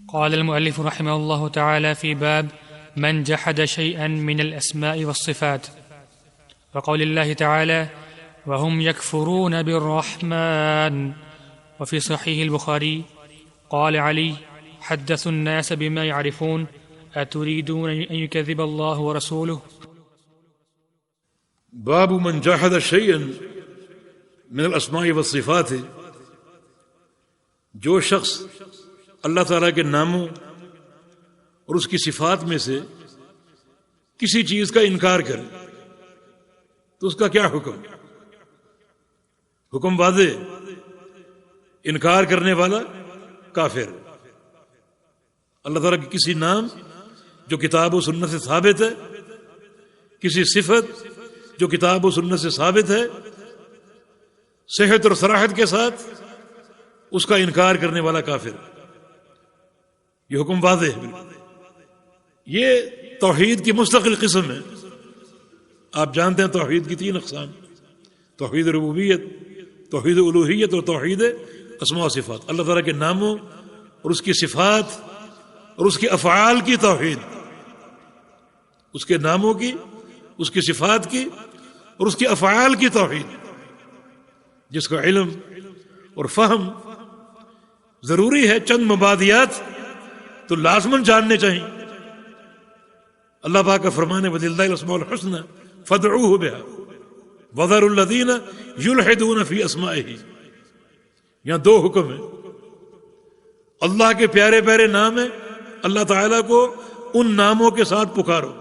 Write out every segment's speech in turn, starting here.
قال المؤلف رحمه الله تعالى في باب من جحد شيئا من الأسماء والصفات، وقول الله تعالى وهم يكفرون بالرحمن. وفي صحيح البخاري قال علي حدثوا الناس بما يعرفون أتريدون أن يكذب الله ورسوله. باب من جحد شيئا من الاسماء والصفات، جو شخص اللہ تعالیٰ کے ناموں اور اس کی صفات میں سے کسی چیز کا انکار کرے تو اس کا کیا حکم؟ حکم واضح، انکار کرنے والا کافر۔ اللہ تعالیٰ کے کسی نام جو کتاب و سنت سے ثابت ہے، کسی صفت جو کتاب و سنت سے ثابت ہے، صحت اور صراحت کے ساتھ، اس کا انکار کرنے والا کافر۔ یہ حکم واضح ہے۔ یہ توحید کی مستقل قسم ہے۔ آپ جانتے ہیں توحید کی 3 اقسام: توحید ربوبیت، توحید الوہیت اور توحید اسماء و صفات۔ اللہ تعالیٰ کے ناموں اور اس کی صفات اور اس کے افعال کی توحید، اس کے ناموں کی، اس کی صفات کی اور اس کے افعال کی توحید، جس کا علم اور فہم ضروری ہے۔ چند مبادیات تو لازماً جاننے چاہیے۔ اللہ پاک کا فرمان ہے وَلِلَّهِ الْأَسْمَاءُ الْحُسْنَى فَادْعُوهُ بِهَا وَذَرُوا الَّذِينَ يُلْحِدُونَ فِي أَسْمَائِهِ۔ یہاں 2 حکم ہیں۔ اللہ کے پیارے پیارے نام ہیں، اللہ تعالیٰ کو ان ناموں کے ساتھ پکارو،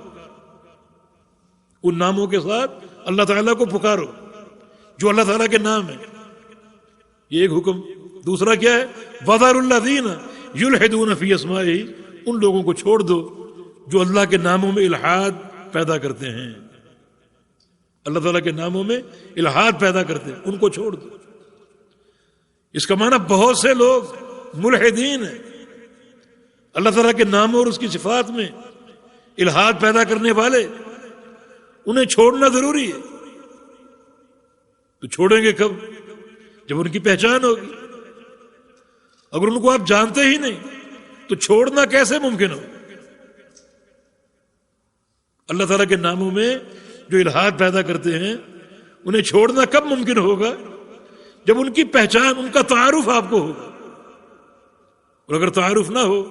ان ناموں کے ساتھ اللہ تعالیٰ کو پکارو جو اللہ تعالیٰ کے نام ہیں۔ یہ ایک حکم۔ دوسرا کیا ہے؟ وَذَرُوا الَّذِينَ يُلْحِدُونَ فِي أَسْمَائِهِ، ان لوگوں کو چھوڑ دو جو اللہ کے ناموں میں الحاد پیدا کرتے ہیں، اللہ تعالیٰ کے ناموں میں الحاد پیدا کرتے ہیں، ان کو چھوڑ دو۔ اس کا معنی بہت سے لوگ ملحدین ہیں، اللہ تعالیٰ کے ناموں اور اس کی صفات میں الحاد پیدا کرنے والے، انہیں چھوڑنا ضروری ہے۔ تو چھوڑیں گے کب؟ جب ان کی پہچان ہوگی۔ اگر ان کو آپ جانتے ہی نہیں تو چھوڑنا کیسے ممکن ہو؟ اللہ تعالیٰ کے ناموں میں جو الحاد پیدا کرتے ہیں انہیں چھوڑنا کب ممکن ہوگا؟ جب ان کی پہچان، ان کا تعارف آپ کو ہوگا۔ اور اگر تعارف نہ ہو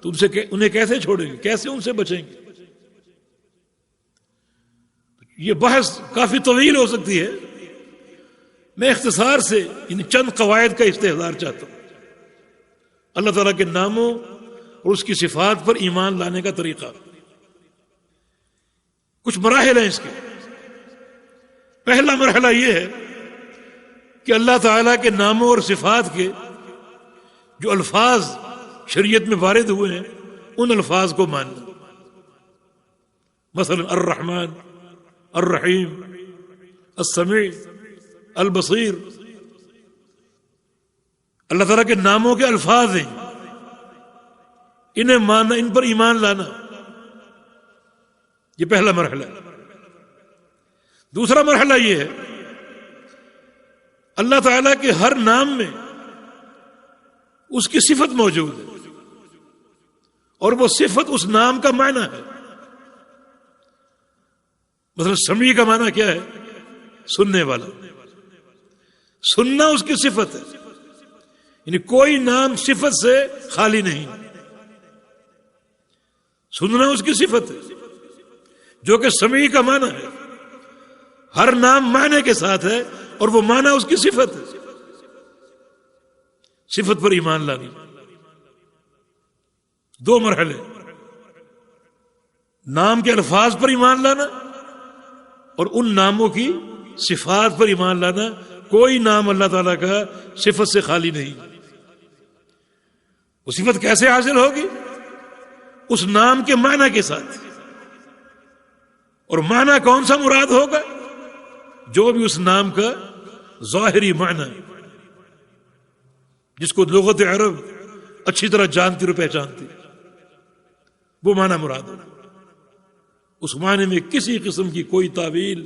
تو انہیں کیسے چھوڑیں گے؟ کیسے ان سے بچیں گے؟ یہ بحث کافی طویل ہو سکتی ہے۔ میں اختصار سے ان چند قواعد کا استحضار چاہتا ہوں۔ اللہ تعالیٰ کے ناموں اور اس کی صفات پر ایمان لانے کا طریقہ۔ کچھ مراحل ہیں اس کے۔ پہلا مرحلہ یہ ہے کہ اللہ تعالیٰ کے ناموں اور صفات کے جو الفاظ شریعت میں وارد ہوئے ہیں ان الفاظ کو ماننا۔ مثلا الرحمن، الرحیم، السمیع، البصیر، اللہ تعالیٰ کے ناموں کے الفاظ ہیں، انہیں ماننا، ان پر ایمان لانا، یہ پہلا مرحلہ ہے۔ دوسرا مرحلہ یہ ہے اللہ تعالیٰ کے ہر نام میں اس کی صفت موجود ہے اور وہ صفت اس نام کا معنی ہے۔ مثلا سمیع کا معنی کیا ہے؟ سننے والا۔ سننا اس کی صفت ہے، یعنی کوئی نام صفت سے خالی نہیں۔ سننا اس کی صفت ہے جو کہ سمیع کا معنی ہے۔ ہر نام معنی کے ساتھ ہے اور وہ معنی اس کی صفت ہے۔ صفت پر ایمان لانا۔ 2 مرحلے: نام کے الفاظ پر ایمان لانا اور ان ناموں کی صفات پر ایمان لانا۔ کوئی نام اللہ تعالیٰ کا صفت سے خالی نہیں۔ وہ صفت کیسے حاصل ہوگی؟ اس نام کے معنی کے ساتھ۔ اور معنی کون سا مراد ہوگا؟ جو بھی اس نام کا ظاہری معنی، جس کو لغت عرب اچھی طرح جانتی اور پہچانتی، وہ معنی مراد ہوگا۔ اس معنی میں کسی قسم کی کوئی تعویل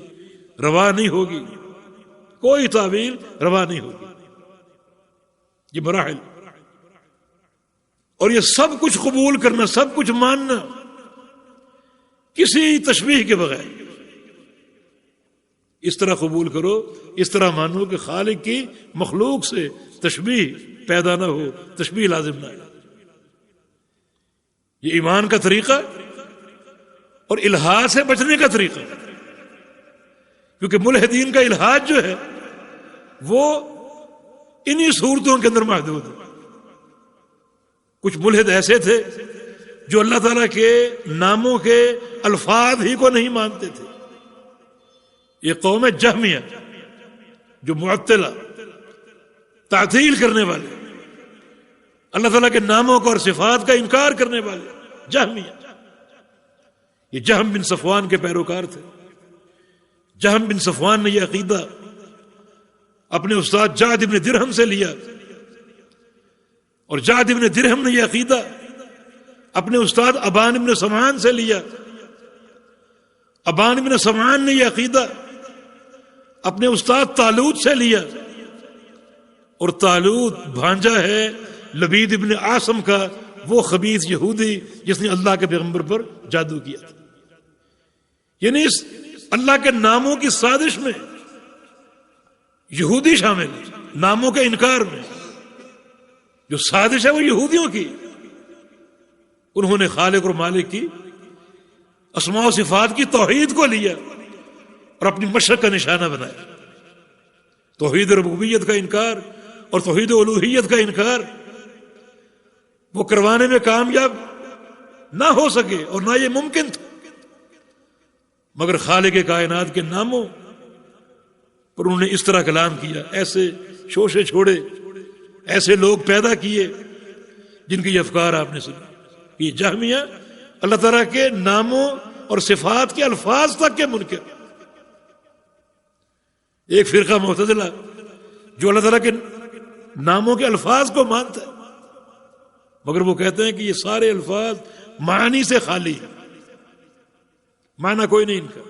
روا نہیں ہوگی، کوئی تعویل روا نہیں ہوگی۔ یہ مراحل۔ اور یہ سب کچھ قبول کرنا، سب کچھ ماننا کسی تشبیہ کے بغیر، اس طرح قبول کرو، اس طرح مانو کہ خالق کی مخلوق سے تشبیہ پیدا نہ ہو، تشبیہ لازم نہ ہو۔ یہ ایمان کا طریقہ اور الحاد سے بچنے کا طریقہ، کیونکہ ملحدین کا الحاد جو ہے وہ انہی صورتوں کے اندر محدود ہے۔ کچھ ملحد ایسے تھے جو اللہ تعالیٰ کے ناموں کے الفاظ ہی کو نہیں مانتے تھے۔ یہ قوم جہمیہ جو معطلہ، تعطیل کرنے والے، اللہ تعالیٰ کے ناموں کو اور صفات کا انکار کرنے والے جہمیہ، یہ جہم بن صفوان کے پیروکار تھے۔ جہم بن صفوان نے یہ عقیدہ اپنے استاد جعد بن درہم سے لیا، اور جعد بن درہم نے یہ عقیدہ اپنے استاد ابان بن سمعان سے لیا۔ ابان بن سمعان نے یہ عقیدہ اپنے استاد طالوت سے لیا، اور طالوت بھانجا ہے لبید ابن عاصم کا، وہ خبیث یہودی جس نے اللہ کے پیغمبر پر جادو کیا تھا۔ یعنی اس اللہ کے ناموں کی سازش میں یہودی شامل ہے، ناموں کے انکار میں جو سازش ہے وہ یہودیوں کی۔ انہوں نے خالق اور مالک کی اسماء و صفات کی توحید کو لیا اور اپنی مشرق کا نشانہ بنایا۔ توحید ربوبیت کا انکار اور توحید الوہیت کا انکار وہ کروانے میں کامیاب نہ ہو سکے، اور نہ یہ ممکن تھا، مگر خالق کائنات کے ناموں پر انہوں نے اس طرح کلام کیا، ایسے شوشے چھوڑے، ایسے لوگ پیدا کیے جن کے یہ افکار آپ نے سنے۔ یہ جہمیہ اللہ تعالیٰ کے ناموں اور صفات کے الفاظ تک کے منکر۔ ایک فرقہ معتزلہ جو اللہ تعالیٰ کے ناموں کے الفاظ کو مانتا ہے، مگر وہ کہتے ہیں کہ یہ سارے الفاظ معنی سے خالی ہیں، معنی کوئی نہیں ان کا،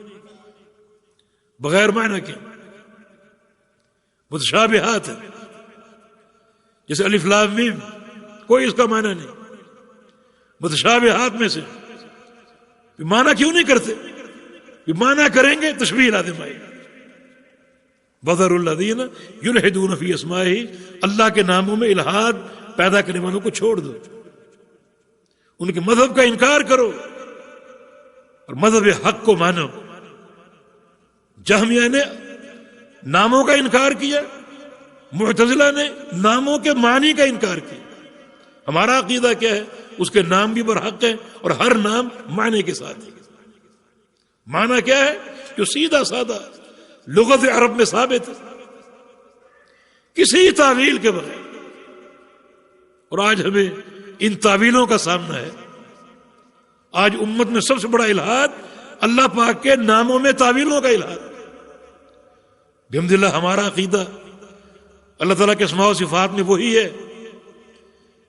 بغیر معنی کے متشابہات ہیں، جیسے الف لام میم، کوئی اس کا معنی نہیں، متشابہات میں سے۔ معنی کیوں نہیں کرتے؟ معنی کریں گے تشبیہ لازم آئے گی۔ وَذَرُوا الَّذِينَ يُلْحِدُونَ فِي أَسْمَائِهِ، اللہ کے ناموں میں الحاد پیدا کرنے والوں کو چھوڑ دو، ان کے مذہب کا انکار کرو اور مذہب حق کو مانو۔ جہمیہ نے ناموں کا انکار کیا، معتزلہ نے ناموں کے معنی کا انکار کیا۔ ہمارا عقیدہ کیا ہے؟ اس کے نام بھی برحق ہیں اور ہر نام معنی کے ساتھ ہے۔ معنی کیا ہے؟ جو سیدھا سادہ لغت عرب میں ثابت ہے، کسی تعویل کے بغیر۔ اور آج ہمیں ان تعویلوں کا سامنا ہے۔ آج امت میں سب سے بڑا الحاد اللہ پاک کے ناموں میں تعویلوں کا الحاد۔ بحمدللہ ہمارا عقیدہ اللہ تعالیٰ کے اسماء و صفات میں وہی ہے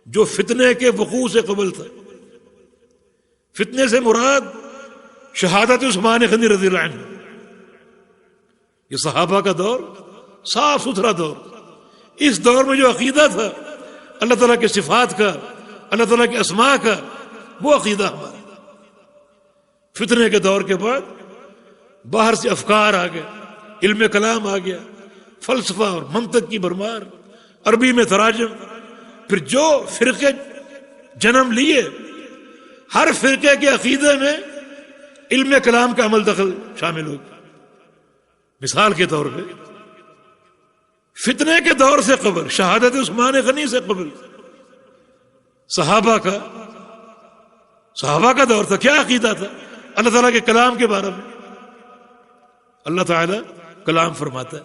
جو فتنے کے وقوع سے قبل تھا۔ فتنے سے مراد شہادت عثمان غنی رضی اللہ عنہ، یہ صحابہ کا دور، صاف ستھرا دور۔ اس دور میں جو عقیدہ تھا اللہ تعالیٰ کے صفات کا، اللہ تعالیٰ کے اسماء کا، وہ عقیدہ ہمارا۔ فتنے کے دور کے بعد باہر سے افکار آ گئے، علم کلام آ گیا، فلسفہ اور منطق کی بھرمار، عربی میں تراجم، پھر جو فرقے جنم لیے، ہر فرقے کے عقیدے میں علم کلام کا عمل دخل شامل ہو گیا۔ مثال کے طور پہ فتنے کے دور سے قبل، شہادت عثمان غنی سے قبل، صحابہ کا دور تھا۔ کیا عقیدہ تھا اللہ تعالیٰ کے کلام کے بارے میں؟ اللہ تعالیٰ کلام فرماتا ہے،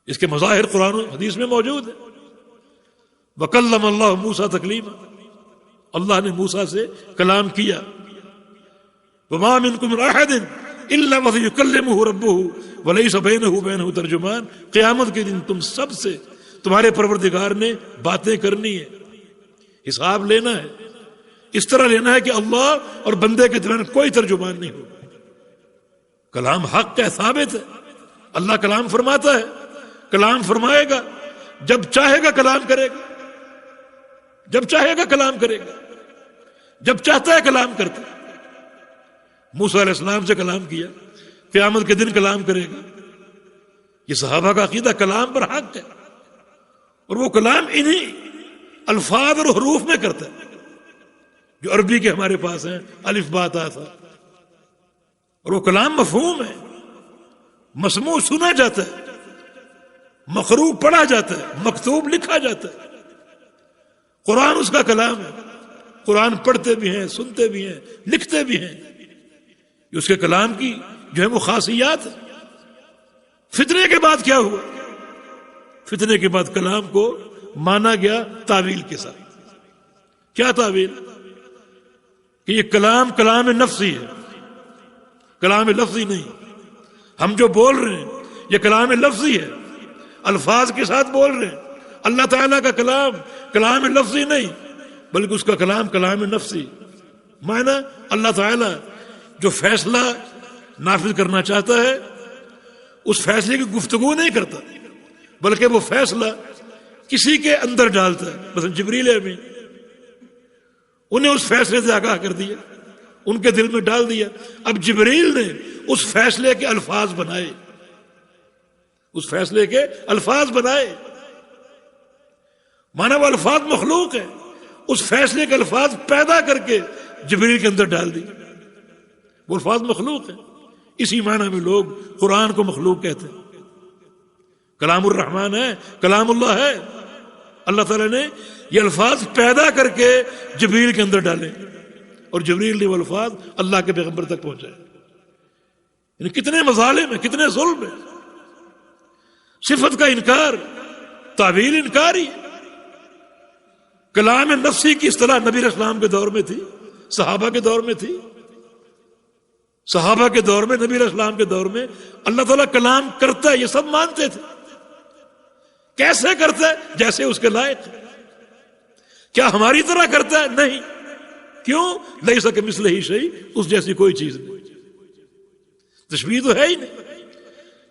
اس کے مظاہر قرآن و حدیث میں موجود ہے۔ وَكَلَّمَ اللَّهُ مُوسَىٰ تَكْلِيمًا، اللہ نے موسیٰ سے کلام کیا۔ وَمَا مِنْكُمْ مِنْ أَحَدٍ إِلَّا وَسَيُكَلِّمُهُ رَبُّهُ وَلَيْسَ بَيْنَهُ وَبَيْنَهُ تَرْجُمَانٌ، قیامت کے دن تم سب سے تمہارے پروردگار نے باتیں کرنی ہے، حساب لینا ہے، اس طرح لینا ہے کہ اللہ اور بندے کے درمیان کوئی ترجمان نہیں ہو۔ کلام حق ہے، ثابت ہے، اللہ کلام فرماتا ہے، کلام فرمائے گا، جب چاہے گا کلام کرے گا۔ جب چاہے گا کلام کرے گا، جب چاہتا ہے کلام کرتا ہے۔ موسیٰ علیہ السلام سے کلام کیا، قیامت کے دن کلام کرے گا۔ یہ صحابہ کا عقیدہ کلام پر حق ہے، اور وہ کلام انہی الفاظ اور حروف میں کرتا ہے جو عربی کے ہمارے پاس ہیں، الف با تا تھا، اور وہ کلام مفہوم ہے، مسموع سنا جاتا ہے، مقروء پڑھا جاتا ہے، مکتوب لکھا جاتا ہے۔ قرآن اس کا کلام ہے، قرآن پڑھتے بھی ہیں، سنتے بھی ہیں، لکھتے بھی ہیں۔ یہ اس کے کلام کی جو ہے وہ خاصیات ہے۔ فتنے کے بعد کیا ہوا؟ فتنے کے بعد کلام کو مانا گیا تعویل کے ساتھ۔ کیا تعویل؟ کہ یہ کلام نفسی ہے، کلام لفظی نہیں۔ ہم جو بول رہے ہیں یہ کلام لفظی ہے، الفاظ کے ساتھ بول رہے ہیں۔ اللہ تعالیٰ کا کلام لفظی نہیں، بلکہ اس کا کلام نفسی۔ معنی اللہ تعالیٰ جو فیصلہ نافذ کرنا چاہتا ہے اس فیصلے کی گفتگو نہیں کرتا، بلکہ وہ فیصلہ کسی کے اندر ڈالتا ہے۔ مثلا جبریل امین، انہیں اس فیصلے سے آگاہ کر دیا، ان کے دل میں ڈال دیا۔ اب جبریل نے اس فیصلے کے الفاظ بنائے، اس فیصلے کے الفاظ بنائے۔ مانا وہ الفاظ مخلوق ہے، اس فیصلے کے الفاظ پیدا کر کے جبریل کے اندر ڈال دی۔ وہ الفاظ مخلوق ہیں۔ اسی معنی میں لوگ قرآن کو مخلوق کہتے ہیں۔ کلام الرحمن ہے، کلام اللہ ہے۔ اللہ تعالیٰ نے یہ الفاظ پیدا کر کے جبریل کے اندر ڈالے، اور جبریل نے وہ الفاظ اللہ کے پیغمبر تک پہنچائے۔ یعنی کتنے مظالم ہیں، کتنے ظلم ہیں۔ صفت کا انکار تعویل انکار ہی۔ کلام نفسی کی اصطلاح نبی علیہ السلام کے دور میں تھی، صحابہ کے دور میں تھی۔ صحابہ کے دور میں، نبی علیہ السلام کے دور میں اللہ تعالیٰ کلام کرتا ہے، یہ سب مانتے تھے۔ کیسے کرتا ہے؟ جیسے اس کے لائق۔ کیا ہماری طرح کرتا ہے؟ نہیں۔ کیوں؟ لیس کمثلہ شیء، اس جیسی کوئی چیز نہیں۔ تشبیہ تو ہے ہی نہیں۔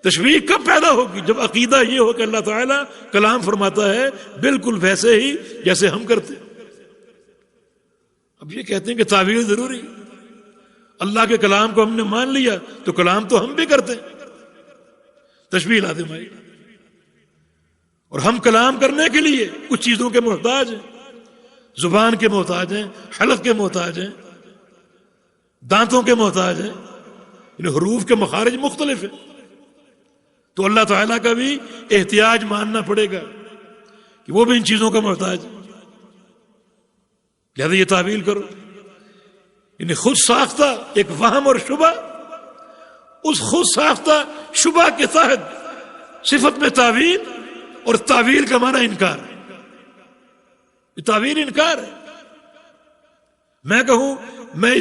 تشبیہ کب پیدا ہوگی؟ جب عقیدہ یہ ہو کہ اللہ تعالیٰ کلام فرماتا ہے بالکل ویسے ہی جیسے ہم کرتے۔ اب یہ کہتے ہیں کہ تعویل ضروری، اللہ کے کلام کو ہم نے مان لیا تو کلام تو ہم بھی کرتے ہیں۔ تشبیہ لازم آئی، اور ہم کلام کرنے کے لیے کچھ چیزوں کے محتاج ہیں، زبان کے محتاج ہیں، حلق کے محتاج ہیں، دانتوں کے محتاج ہیں، یعنی حروف کے مخارج مختلف ہیں۔ تو اللہ تعالیٰ کا بھی احتیاج ماننا پڑے گا کہ وہ بھی ان چیزوں کا محتاج ہے۔ لہذا یہ تعویل کرو، یعنی خود ساختہ ایک وہم اور شبہ، اس خود ساختہ شبہ کے تحت صفت میں تعویل، اور تعویل کا معنی انکار ہے۔ یہ تعویل انکار ہے۔ میں کہوں میں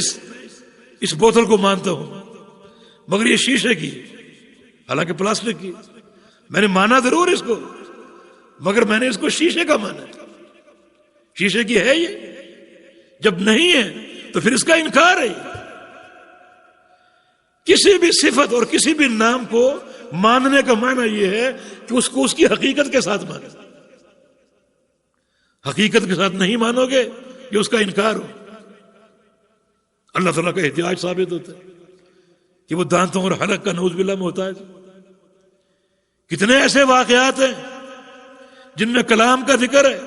اس بوتل کو مانتا ہوں مگر یہ شیشے کی، حالانکہ پلاسٹک کی، میں نے مانا ضرور اس کو، مگر میں نے اس کو شیشے کا مانا۔ شیشے کی ہے یہ؟ جب نہیں ہے تو پھر اس کا انکار ہے۔ کسی بھی صفت اور کسی بھی نام کو ماننے کا معنی یہ ہے کہ اس کو اس کی حقیقت کے ساتھ مانے۔ حقیقت کے ساتھ نہیں مانو گے یہ اس کا انکار ہو۔ اللہ تعالیٰ کا احتیاج ثابت ہوتا ہے کہ وہ دانتوں اور حلق کا نعوذ باللہ محتاج۔ کتنے ایسے واقعات ہیں جن میں کلام کا ذکر ہے۔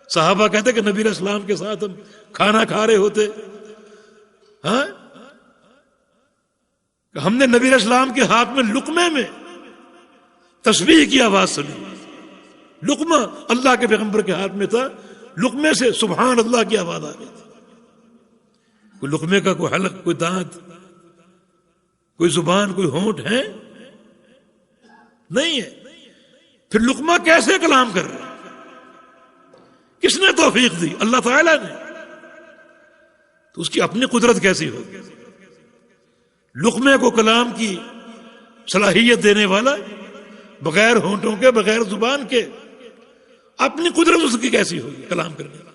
صحابہ کہتے کہ نبی علیہ السلام کے ساتھ ہم کھانا کھا رہے ہوتے، ہاں، ہم نے نبی علیہ السلام کے ہاتھ میں لقمے میں تسبیح کی آواز سنی۔ لقمہ اللہ کے پیغمبر کے ہاتھ میں تھا، لقمے سے سبحان اللہ کی آواز آ گئی تھی۔ کوئی لقمے کا کوئی حلق، کوئی دانت، کوئی زبان، کوئی ہونٹ ہے؟ نہیں ہے۔ پھر لقمہ کیسے کلام کر رہا ہے؟ کس نے توفیق دی؟ اللہ تعالیٰ نے۔ تو اس کی اپنی قدرت کیسی ہوگی؟ لقمے کو کلام کی صلاحیت دینے والا، بغیر ہونٹوں کے، بغیر زبان کے، اپنی قدرت اس کی کیسی ہوگی کلام کرنے والا؟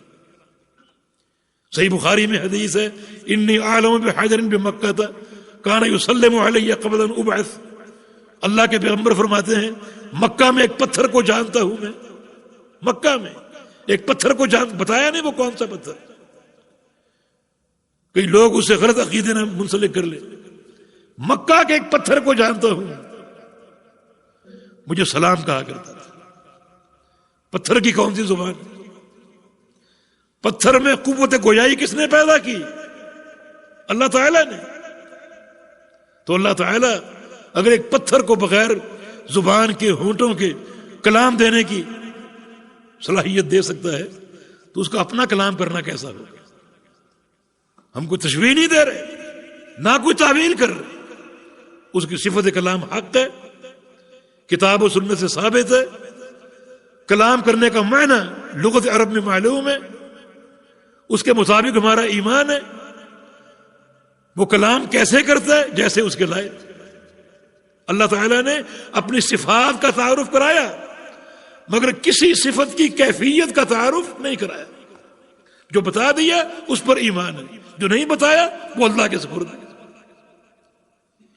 صحیح بخاری میں حدیث ہے، انی اعلم بحجر بمکہ کان یسلم علی قبل ان ابعث۔ اللہ کے پیغمبر فرماتے ہیں مکہ میں ایک پتھر کو جانتا ہوں میں، مکہ میں ایک پتھر کو بتایا نہیں وہ کون سا پتھر. کئی لوگ اسے غلط عقیدے نہ منسلک کر لیں. مکہ کے ایک پتھر کو جانتا ہوں، مجھے سلام کہا کرتا تھا. پتھر کی کون سی زبان؟ پتھر میں قوت گویائی کس نے پیدا کی؟ اللہ تعالیٰ نے. تو اللہ تعالیٰ اگر ایک پتھر کو بغیر زبان کے ہونٹوں کے کلام دینے کی صلاحیت دے سکتا ہے تو اس کا اپنا کلام کرنا کیسا ہوگا؟ ہم کوئی تشبیہ نہیں دے رہے، نہ کوئی تعویل کر رہے. اس کی صفت کلام حق ہے، کتاب و سنت سے ثابت ہے. کلام کرنے کا معنی لغت عرب میں معلوم ہے، اس کے مطابق ہمارا ایمان ہے. وہ کلام کیسے کرتا ہے؟ جیسے اس کے لائق. اللہ تعالیٰ نے اپنی صفات کا تعارف کرایا مگر کسی صفت کی کیفیت کا تعارف نہیں کرایا. جو بتا دیا اس پر ایمان ہے، جو نہیں بتایا وہ اللہ کے سپرد ہے.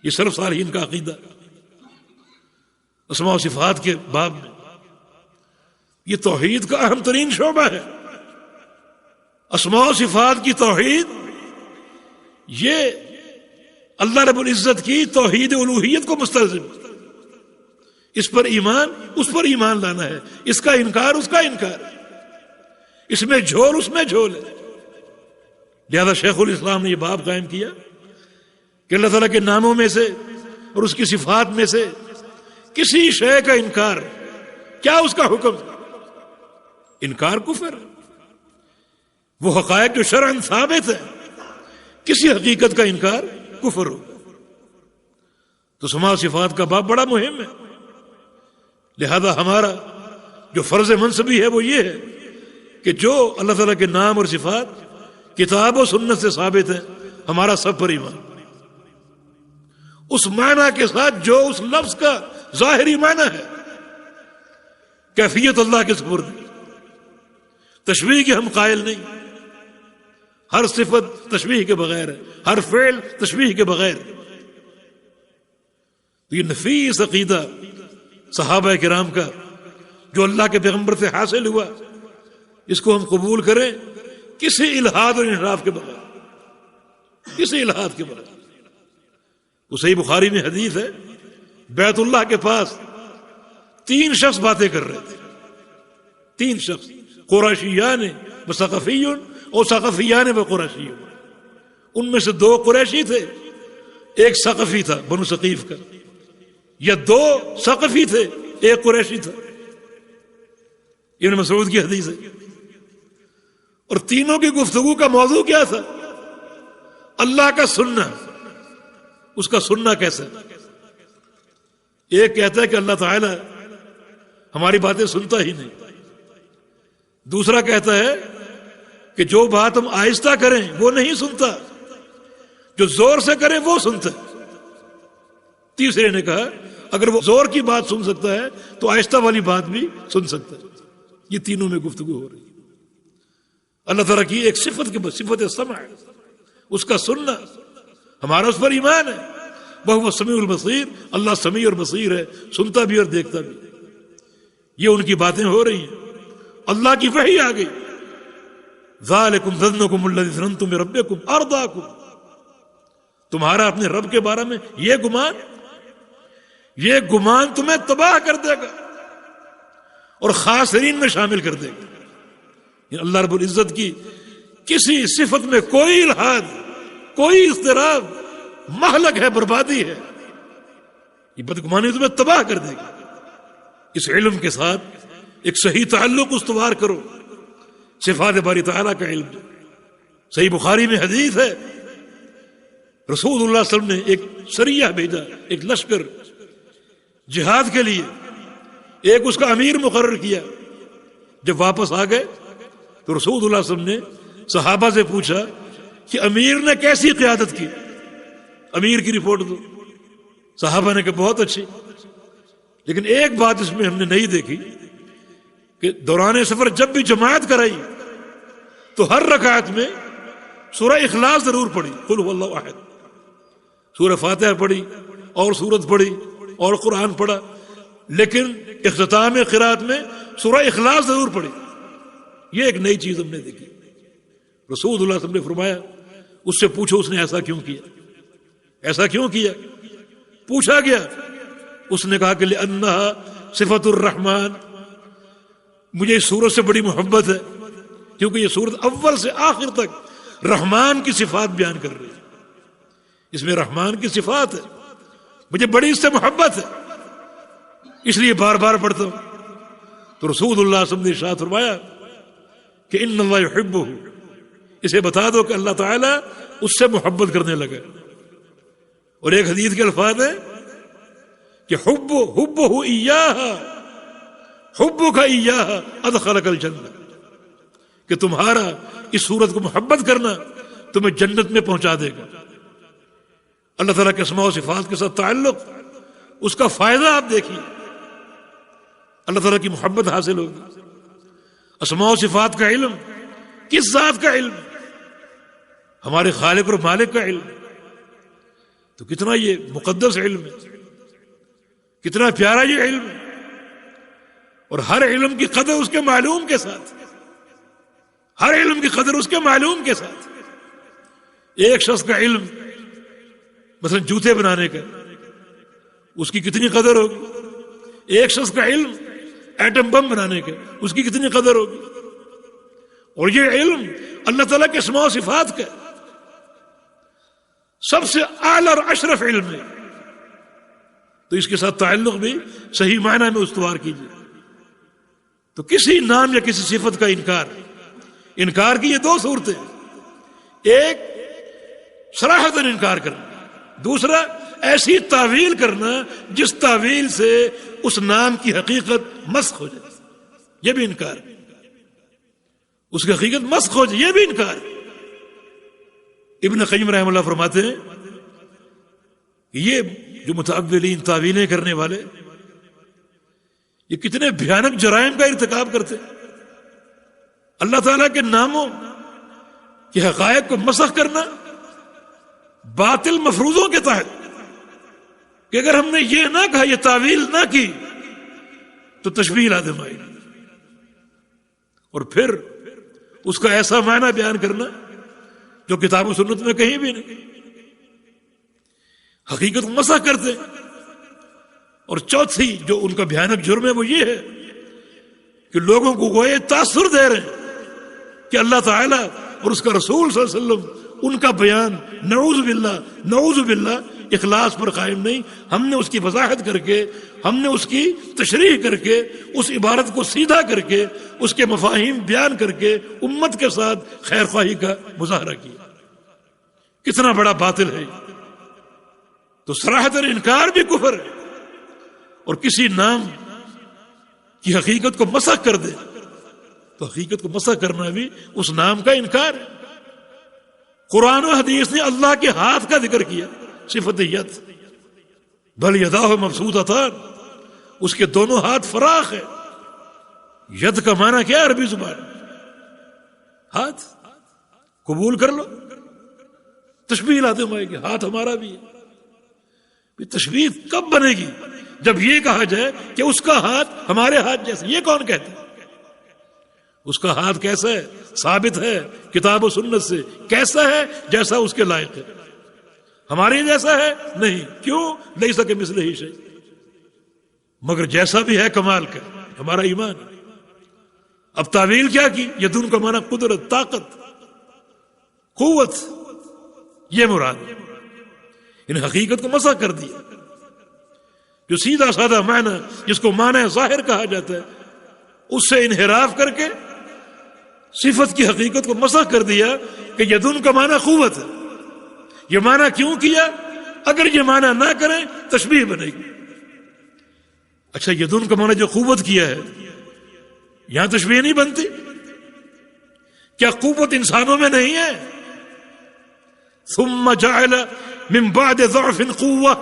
یہ سلف صالحین کا عقیدہ. اسماء و صفات کے باب میں یہ توحید کا اہم ترین شعبہ ہے. اسماء و صفات کی توحید یہ اللہ رب العزت کی توحید الوہیت کو مستلزم. اس پر ایمان، اس پر ایمان لانا ہے. اس کا انکار، اس کا انکار. اس میں جھول، اس میں جھول ہے. لہذا شیخ الاسلام نے یہ باب قائم کیا کہ اللہ تعالیٰ کے ناموں میں سے اور اس کی صفات میں سے کسی شے کا انکار، کیا اس کا حکم؟ انکار کفر. وہ حقائق جو شرعاً ثابت ہے، کسی حقیقت کا انکار کفر ہو. تو اسماء و صفات کا باب بڑا مہم ہے. لہذا ہمارا جو فرض منصبی ہے وہ یہ ہے کہ جو اللہ تعالیٰ کے نام اور صفات کتاب و سنت سے ثابت ہے، ہمارا سب پر ایمان. اس معنی کے ساتھ جو اس لفظ کا ظاہری معنی ہے، کیفیت اللہ کے سپرد. تشبیہ کے ہم قائل نہیں. ہر صفت تشبیہ کے بغیر ہے، ہر فعل تشبیہ کے بغیر. تو یہ نفیس عقیدہ صحابہ کرام کا جو اللہ کے پیغمبر سے حاصل ہوا، اس کو ہم قبول کریں کسی الحاد اور انحراف کے بغیر. کسی الحاد کے بغیر. وہ صحیح بخاری میں حدیث ہے، بیت اللہ کے پاس 3 شخص باتیں کر رہے تھے. 3 شخص، قریشیان و ثقفیون اور ثقفیان و قریشیون. ان میں سے 2 قریشی تھے، ایک ثقفی تھا بنو ثقیف کا، یا 2 ثقفی تھے، ایک قریشی تھا. ابن مسعود کی حدیث ہے. اور تینوں کی گفتگو کا موضوع کیا تھا؟ اللہ کا سننا. اس کا سننا کیسا؟ ایک کہتا ہے کہ اللہ تعالی ہماری باتیں سنتا ہی نہیں. دوسرا کہتا ہے کہ جو بات ہم آہستہ کریں وہ نہیں سنتا، جو زور سے کریں وہ سنتا ہے. تیسرے نے کہا اگر وہ زور کی بات سن سکتا ہے تو آہستہ والی بات بھی سن سکتا ہے. یہ تینوں میں گفتگو ہو رہی ہے. اللہ تعالیٰ کی ایک صفت کے صفت سمع ہے، اس کا سننا. ہمارا اس پر ایمان ہے. وہ سمیع البصیر، اللہ سمیع اور بصیر ہے، سنتا بھی اور دیکھتا بھی. یہ ان کی باتیں ہو رہی ہیں. اللہ کی وحی آ گئی. ذالکم ظنکم الذی ظننتم بربکم ارداکم. تمہارا اپنے رب کے بارے میں یہ گمان تمہیں تباہ کر دے گا اور خاسرین میں شامل کر دے گا. اللہ رب العزت کی کسی صفت میں کوئی الحاد، کوئی اضطراب مہلک ہے، بربادی ہے. یہ بدگمانی تمہیں تباہ کر دے گی. اس علم کے ساتھ ایک صحیح تعلق استوار کرو. صفات باری تعالیٰ کا علم. صحیح بخاری میں حدیث ہے، رسول اللہ صلی اللہ علیہ وسلم نے ایک سریہ بھیجا، ایک لشکر جہاد کے لیے. ایک اس کا امیر مقرر کیا. جب واپس آ گئے تو رسول اللہ صلی اللہ علیہ وسلم نے صحابہ سے پوچھا کہ امیر نے کیسی قیادت کی، امیر کی رپورٹ دو. صحابہ نے کہا بہت اچھی، لیکن ایک بات اس میں ہم نے نہیں دیکھی کہ دوران سفر جب بھی جماعت کرائی تو ہر رکعت میں سورہ اخلاص ضرور پڑھی، قل هو اللہ احد. سورہ فاتحہ پڑھی اور سورت پڑھی اور قرآن پڑھا، لیکن اختتام قرات میں سورہ اخلاص ضرور پڑھی. یہ ایک نئی چیز ہم نے دیکھی. رسول اللہ صلی اللہ علیہ وسلم نے فرمایا اس سے پوچھو اس نے ایسا کیوں کیا, ایسا کیوں کیا. پوچھا گیا, اس نے کہا کہ لأنہا صفت الرحمن, مجھے اس سورت سے بڑی محبت ہے کیونکہ یہ سورت اول سے آخر تک رحمان کی صفات بیان کر رہی ہے. اس میں رحمان کی صفات ہے, مجھے بڑی اس سے محبت ہے, اس لیے بار بار پڑھتا ہوں. تو رسول اللہ صلی اللہ علیہ وسلم نے ارشاد فرمایا کہ ان اللہ یحبہ, اسے بتا دو کہ اللہ تعالیٰ اس سے محبت کرنے لگا. اور ایک حدیث کے الفاظ ہیں کہ حبہ ایاہا حبک ایاہا ادخلک الجنہ, کہ تمہارا اس صورت کو محبت کرنا تمہیں جنت میں پہنچا دے گا. اللہ تعالیٰ کے اسماء و صفات کے ساتھ تعلق, اس کا فائدہ آپ دیکھیے. اللہ تعالیٰ کی محبت حاصل ہوگی. اسماء و صفات کا علم کس ذات کا علم؟ ہمارے خالق اور مالک کا علم. تو کتنا یہ مقدس علم ہے, کتنا پیارا یہ علم ہے. اور ہر علم کی قدر اس کے معلوم کے ساتھ, ہر علم کی قدر اس کے معلوم کے ساتھ. ایک شخص کا علم مثلا جوتے بنانے کا, اس کی کتنی قدر ہوگی. ایک شخص کا علم ایٹم بم بنانے کا, اس کی کتنی قدر ہوگی. اور یہ علم اللہ تعالیٰ کے اسماء و صفات کا سب سے اعلی اور اشرف علم ہے. تو اس کے ساتھ تعلق بھی صحیح معنی میں استوار کیجیے. تو کسی نام یا کسی صفت کا انکار کی یہ دو صورتیں, ایک صراحتاً انکار کرنا, دوسرا ایسی تعویل کرنا جس تعویل سے اس نام کی حقیقت مسخ ہو جائے, یہ بھی انکار. اس کی حقیقت مسخ ہو جائے, یہ بھی انکار. ابن قیم رحمہ اللہ فرماتے ہیں کہ یہ جو متأولین تعویلیں کرنے والے, یہ کتنے بھیانک جرائم کا ارتکاب کرتے. اللہ تعالیٰ کے ناموں کے حقائق کو مسخ کرنا باطل مفروضوں کے تحت, کہ اگر ہم نے یہ نہ کہا, یہ تعویل نہ کی, تو تشبیہ لازم آئی. اور پھر اس کا ایسا معنی بیان کرنا جو کتاب و سنت میں کہیں بھی نہیں. حقیقت کو مسخ کرتے. اور چوتھی جو ان کا بھیانک جرم ہے وہ یہ ہے کہ لوگوں کو وہ تاثر دے رہے ہیں کہ اللہ تعالیٰ اور اس کا رسول صلی اللہ علیہ وسلم ان کا بیان نعوذ باللہ اخلاص پر قائم نہیں. ہم نے اس کی وضاحت کر کے, ہم نے اس کی تشریح کر کے, اس عبارت کو سیدھا کر کے, اس کے مفاہیم بیان کر کے امت کے ساتھ خیر خواہی کا مظاہرہ کیا. کتنا بڑا باطل ہے. تو صراحتاً انکار بھی کفر ہے, اور کسی نام کی حقیقت کو مسخ کر دے تو حقیقت کو مسخ کرنا بھی اس نام کا انکار ہے. قرآن و حدیث نے اللہ کے ہاتھ کا ذکر کیا, صفت ید, بل یداہ مبسوطتان, اس کے دونوں ہاتھ فراخ ہے. ید کا معنی کیا عربی زبان؟ ہاتھ. قبول کر لو, تشبیہ لاتے ہوئے کہ ہاتھ ہمارا بھی ہے. تشبیہ کب بنے گی؟ جب یہ کہا جائے کہ اس کا ہاتھ ہمارے ہاتھ جیسا. یہ کون کہتا ہے؟ اس کا ہاتھ کیسا ہے؟ ثابت ہے کتاب و سنت سے. کیسا ہے؟ جیسا اس کے لائق ہے. ہمارے جیسا ہے نہیں. کیوں؟ لیس کمثلہ شیء. مگر جیسا بھی ہے کمال کا, ہمارا ایمان. اب تعویل کیا کی؟ یدن کا معنی قدرت, طاقت, قوت, یہ مراد. ان حقیقت کو مسخ کر دیا. جو سیدھا سادہ معنی جس کو معنی ظاہر کہا جاتا ہے, اس سے انحراف کر کے صفت کی حقیقت کو مسخ کر دیا کہ یدن کا معنی قوت ہے. یہ معنی کیوں کیا؟ اگر یہ معنی نہ کریں تشبیہ بنے گی. اچھا, یدن کا معنی جو قوت کیا ہے, یہاں تشبیہ نہیں بنتی؟ کیا قوت انسانوں میں نہیں ہے؟ ثم جعل من بعد ضعف قوة,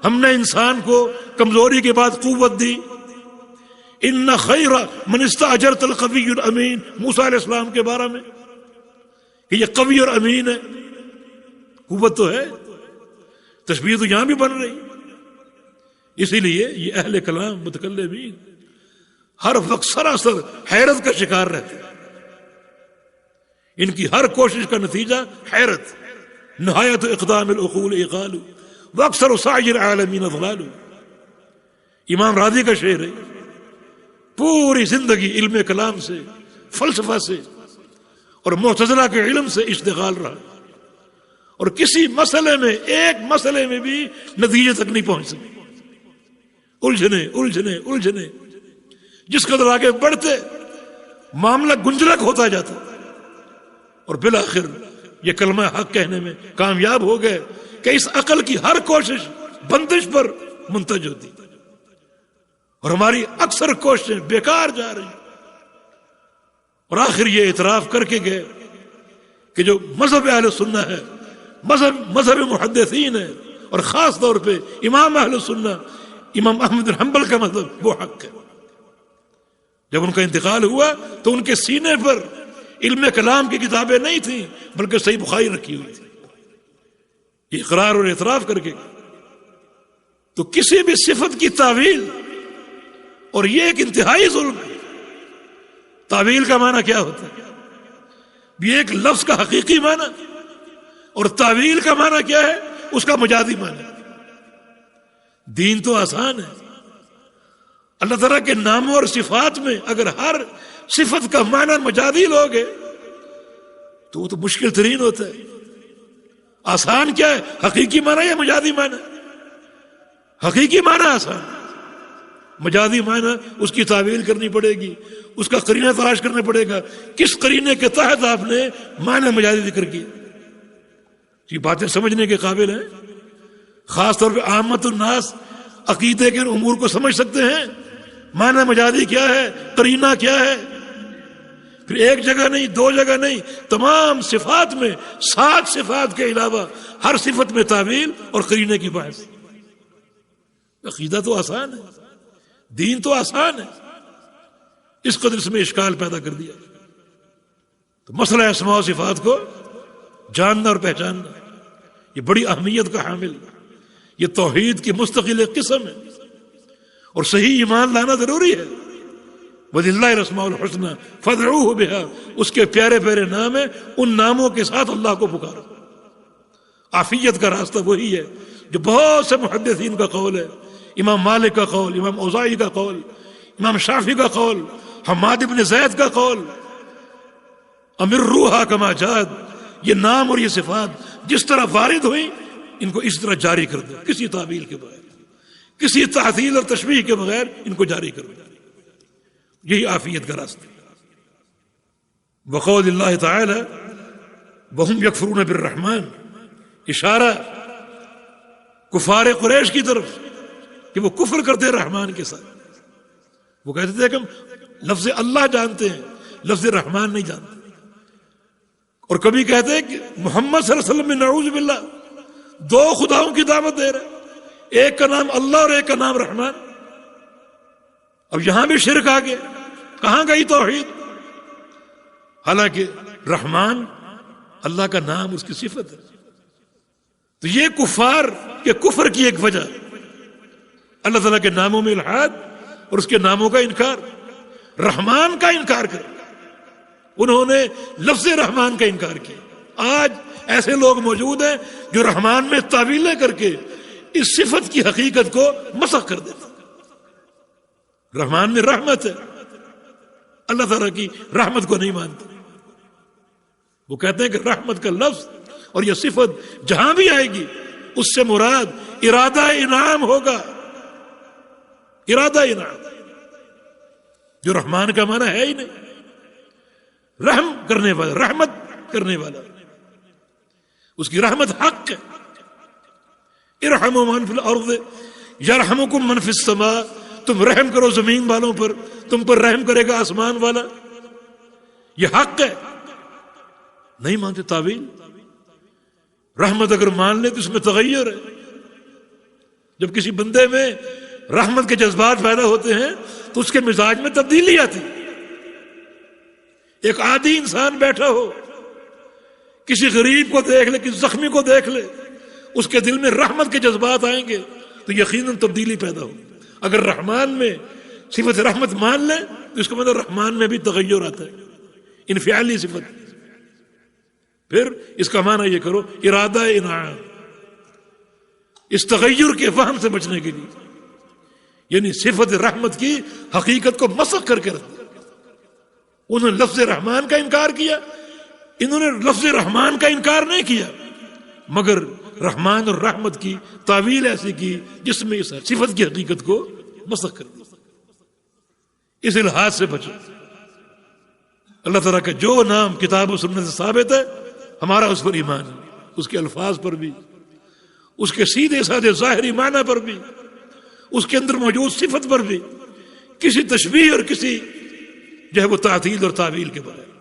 ہم نے انسان کو کمزوری کے بعد قوت دی. ان خیر من استاجرت القوی الامین, موسیٰ علیہ السلام کے بارے میں کہ یہ قوی اور امین ہے. قوت تو ہے, تشبیہ تو یہاں بھی بن رہی. اسی لیے یہ اہل کلام متکلمین ہر وقت سراسر حیرت کا شکار رہتے ہیں. ان کی ہر کوشش کا نتیجہ حیرت. نہایت اقدام العقول اقال واکثر سعی العالمین ضلال. امام راضی کا شعر ہے. پوری زندگی علم کلام سے، فلسفہ سے اور معتزلہ کے علم سے اشتغال رہا، اور کسی مسئلے میں، ایک مسئلے میں بھی نتیجے تک نہیں پہنچ سکے. الجھنے جس قدر آگے بڑھتے معاملہ گنجلک ہوتا جاتا، اور بالآخر یہ کلمہ حق کہنے میں کامیاب ہو گئے کہ اس عقل کی ہر کوشش بندش پر منتج ہوتی، اور ہماری اکثر کوششیں بیکار جا رہی. اور آخر یہ اعتراف کر کے گئے کہ جو مذہب اہل سنہ ہے، مذہب محدثین ہے، اور خاص طور پہ امام اہل سنہ امام احمد بن حنبل کا مذہب وہ حق ہے. جب ان کا انتقال ہوا تو ان کے سینے پر علم کلام کی کتابیں نہیں تھیں بلکہ صحیح بخاری رکھی ہوئی تھی. یہ اقرار اور اعتراف کر کے. تو کسی بھی صفت کی تعویل، اور یہ ایک انتہائی ظلم ہے. تعویل کا معنی کیا ہوتا ہے؟ یہ ایک لفظ کا حقیقی معنی، اور تعویل کا معنی کیا ہے؟ اس کا مجازی معنی. دین تو آسان ہے. اللہ تعالیٰ کے ناموں اور صفات میں اگر ہر صفت کا معنی مجازی لوگے تو وہ تو مشکل ترین ہوتا ہے. آسان کیا ہے؟ حقیقی معنی یا مجازی معنی؟ حقیقی معنی آسان، مجازی معنی اس کی تعویل کرنی پڑے گی، اس کا قرینہ تلاش کرنا پڑے گا. کس قرینے کے تحت آپ نے معنی مجازی ذکر کیا؟ یہ باتیں سمجھنے کے قابل ہیں. خاص طور پہ عامت الناس عقیدے کے امور کو سمجھ سکتے ہیں. معنی مجازی کیا ہے، قرینہ کیا ہے. پھر ایک جگہ نہیں، دو جگہ نہیں، تمام صفات میں 7 صفات کے علاوہ ہر صفت میں تعویل اور قرینے کی بحث. عقیدہ تو آسان ہے، دین تو آسان ہے، اس قدر اس میں اشکال پیدا کر دیا. تو مسئلہ اسماء و صفات کو جاننا اور پہچاننا یہ بڑی اہمیت کا حامل ہے. یہ توحید کی مستقل ایک قسم ہے، اور صحیح ایمان لانا ضروری ہے. وَلِلَّهِ الْأَسْمَاءُ الْحُسْنَى فَادْعُوهُ بِهَا. اس کے پیارے پیارے نام ہیں، ان ناموں کے ساتھ اللہ کو پکارو. عافیت کا راستہ وہی ہے جو بہت سے محدثین کا قول ہے. امام مالک کا قول، امام اوزاعی کا قول، امام شافعی کا قول، حماد بن زید کا قول، امرّوہا کما جاءت. یہ نام اور یہ صفات جس طرح وارد ہوئی ان کو اس طرح جاری کر دو، کسی تعویل کے بغیر، کسی تعطیل اور تشبیہ کے بغیر ان کو جاری کر دو. یہی عافیت کا راستہ. وقول اللہ تعالی وہم یکفرون بالرحمن، اشارہ کفار قریش کی طرف کہ وہ کفر کرتے رحمان کے ساتھ. وہ کہتے تھے کہ ہم لفظ اللہ جانتے ہیں، لفظ رحمان نہیں جانتے. اور کبھی کہتے ہیں کہ محمد صلی اللہ علیہ وسلم میں نعوذ باللہ 2 خداؤں کی دعوت دے رہے، ایک کا نام اللہ اور ایک کا نام رحمان. اب یہاں بھی شرک آ گیا، کہاں گئی توحید؟ حالانکہ رحمان اللہ کا نام، اس کی صفت ہے. تو یہ کفار کے کفر کی ایک وجہ، اللہ تعالیٰ کے ناموں میں الحاد اور اس کے ناموں کا انکار. رحمان کا انکار کر، انہوں نے لفظ رحمان کا انکار کیا. آج ایسے لوگ موجود ہیں جو رحمان میں تعویلیں کر کے اس صفت کی حقیقت کو مسخ کر دیتے. رحمان میں رحمت ہے، اللہ تعالیٰ کی رحمت کو نہیں مانتے. وہ کہتے ہیں کہ رحمت کا لفظ اور یہ صفت جہاں بھی آئے گی اس سے مراد ارادہ انعام ہوگا. ارادہ انعام جو رحمان کا معنی ہے ہی نہیں. رحم کرنے والا، رحمت کرنے والا، اس کی رحمت حق ہے. ارحموا من فی الارض یرحمکم من فی السماء. تم رحم کرو زمین والوں پر، تم پر رحم کرے گا آسمان والا. یہ حق ہے. نہیں مانتے تعویل. رحمت اگر مان لے تو اس میں تغیر ہے. جب کسی بندے میں رحمت کے جذبات پیدا ہوتے ہیں تو اس کے مزاج میں تبدیلی آتی. ایک عادی انسان بیٹھا ہو، کسی غریب کو دیکھ لے، کسی زخمی کو دیکھ لے، اس کے دل میں رحمت کے جذبات آئیں گے تو یقیناً تبدیلی پیدا ہو. اگر رحمان میں صفت رحمت مان لیں تو اس کا مطلب رحمان میں بھی تغیر آتا ہے، انفعالی صفت. پھر اس کا معنی یہ کرو ارادہ انعام، اس تغیر کے فہم سے بچنے کے لیے، یعنی صفت رحمت کی حقیقت کو مسخ کر کے رکھ دیا۔ انہوں نے لفظ رحمان کا انکار کیا، انہوں نے لفظ رحمان کا انکار نہیں کیا، مگر رحمان اور رحمت کی تعویل ایسی کی جس میں اس صفت کی حقیقت کو مسخ کر دیا۔ اس الحاظ سے بچو۔ اللہ تعالیٰ کا جو نام کتاب و سنت سے ثابت ہے ہمارا اس پر ایمان ہے، اس کے الفاظ پر بھی، اس کے سیدھے سادھے ظاہری معنی پر بھی، اس کے اندر موجود صفت پر بھی، کسی تشبیہ اور کسی جو ہے وہ تعطیل اور تعویل کے بارے میں۔